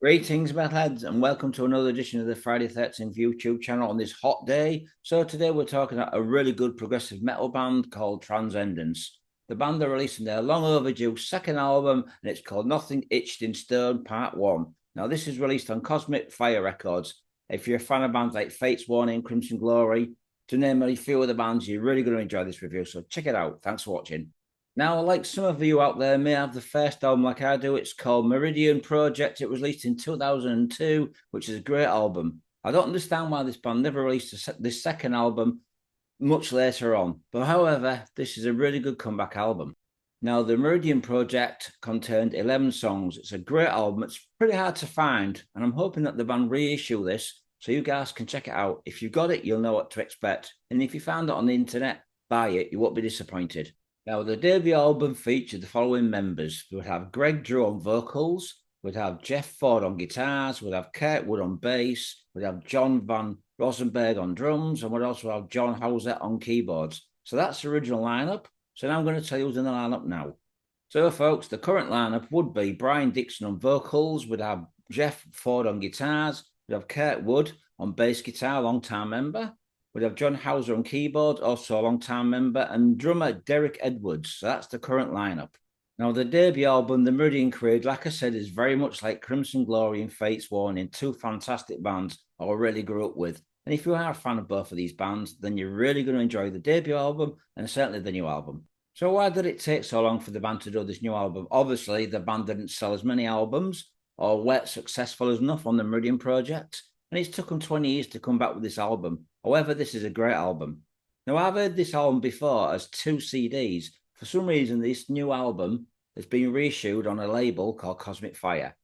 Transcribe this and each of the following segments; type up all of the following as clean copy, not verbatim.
Greetings, Metalheads, and welcome to another edition of the Friday 13th YouTube channel on this hot day. So today we're talking about a really good progressive metal band called Transcendence. The band are releasing their long overdue second album, and it's called Nothing Etched in Stone Part 1. Now, this is released on Cosmic Fire Records. If you're a fan of bands like Fate's Warning, Crimson Glory, to name a few of the bands, you're really going to enjoy this review, so check it out. Thanks for watching. Now, like some of you out there may have the first album like I do, it's called Meridian Project. It was released in 2002, which is a great album. I don't understand why this band never released this second album much later on. But however, this is a really good comeback album. Now, the Meridian Project contained 11 songs. It's a great album. It's pretty hard to find, and I'm hoping that the band reissue this so you guys can check it out. If you've got it, you'll know what to expect. And if you found it on the internet, buy it. You won't be disappointed. Now, the debut album featured the following members. We would have Greg Drew on vocals, we'd have Jeff Ford on guitars, we'd have Kirk Wood on bass, we'd have John Van Rosenberg on drums, and we'd also have John Howser on keyboards. So that's the original lineup. So now I'm going to tell you who's in the lineup now. So, folks, the current lineup would be Brian Dixon on vocals, we'd have Jeff Ford on guitars, we'd have Kirk Wood on bass guitar, long-time member. We'd have John Howser on keyboard, also a long-time member, and drummer Derrek Edwards. So that's the current lineup. Now, the debut album, The Meridian Creed, like I said, is very much like Crimson Glory and Fate's Warning, two fantastic bands I really grew up with. And if you are a fan of both of these bands, then you're really going to enjoy the debut album and certainly the new album. So why did it take so long for the band to do this new album? Obviously, the band didn't sell as many albums or weren't successful enough on the Meridian project. And it's took them 20 years to come back with this album. However, this is a great album. Now, I've heard this album before as 2 CDs. For some reason, this new album has been reissued on a label called Cosmic Fire.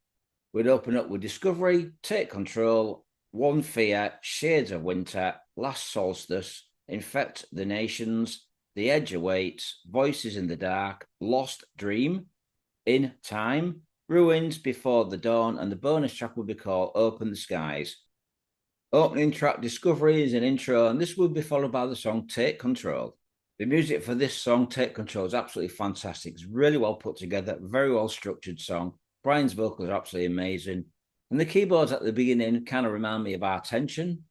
We'd open up with Discovery, Take Control, One Fear, Shades of Winter, Last Solstice, Infect the Nations, The Edge Awaits, Voices in the Dark, Lost Dream, In Time, Ruins Before the Dawn, and the bonus track would be called Open the Skies. Opening track Discovery is an intro, and this will be followed by the song Take Control. The music for this song, Take Control, is absolutely fantastic. It's really well put together, very well structured song. Brian's vocals are absolutely amazing. And the keyboards at the beginning kind of remind me of Our Tension.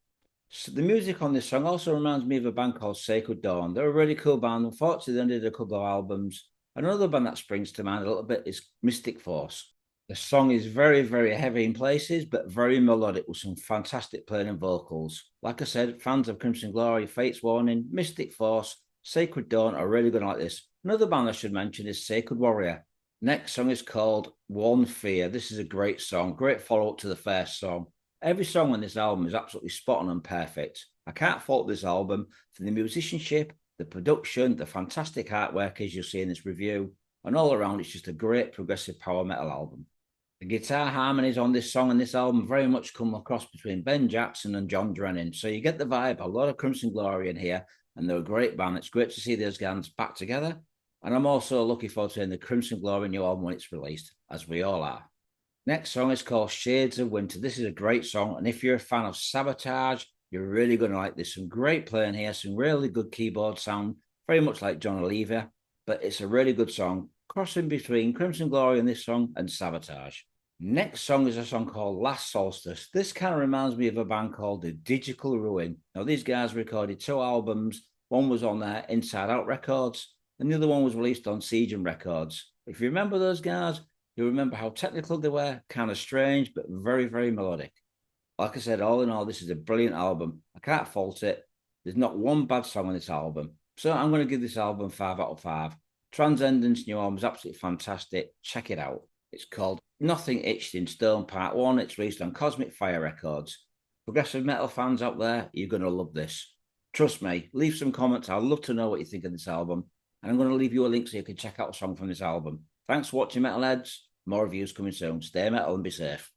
So the music on this song also reminds me of a band called Sacred Dawn. They're a really cool band. Unfortunately, they did a couple of albums. Another band that springs to mind a little bit is Mystic Force. The song is very, very heavy in places, but very melodic with some fantastic playing and vocals. Like I said, fans of Crimson Glory, Fate's Warning, Mystic Force, Sacred Dawn are really going to like this. Another band I should mention is Sacred Warrior. Next song is called One Fear. This is a great song, great follow-up to the first song. Every song on this album is absolutely spot on and perfect. I can't fault this album for the musicianship, the production, the fantastic artwork as you'll see in this review, and all around it's just a great progressive power metal album. The guitar harmonies on this song and this album very much come across between Ben Jackson and John Drennan. So you get the vibe, a lot of Crimson Glory in here, and they're a great band. It's great to see those guys back together. And I'm also looking forward to hearing the Crimson Glory new album when it's released, as we all are. Next song is called Shades of Winter. This is a great song. And if you're a fan of Sabotage, you're really going to like this. Some great playing here, some really good keyboard sound, very much like John Oliva. But it's a really good song, crossing between Crimson Glory and this song and Sabotage. Next song is a song called Last Solstice. This kind of reminds me of a band called The Digital Ruin. Now, these guys recorded 2 albums. One was on their Inside Out Records, and the other one was released on Siegen Records. If you remember those guys, you remember how technical they were, kind of strange, but very, very melodic. Like I said, all in all, this is a brilliant album. I can't fault it. There's not one bad song on this album. So I'm going to give this album 5 out of 5. Transcendence new album is absolutely fantastic. Check it out. It's called Nothing Etched in Stone Part 1. It's released on Cosmic Fire Records. Progressive metal fans out there, you're going to love this. Trust me, leave some comments. I'd love to know what you think of this album. And I'm going to leave you a link so you can check out a song from this album. Thanks for watching, Metalheads. More reviews coming soon. Stay metal and be safe.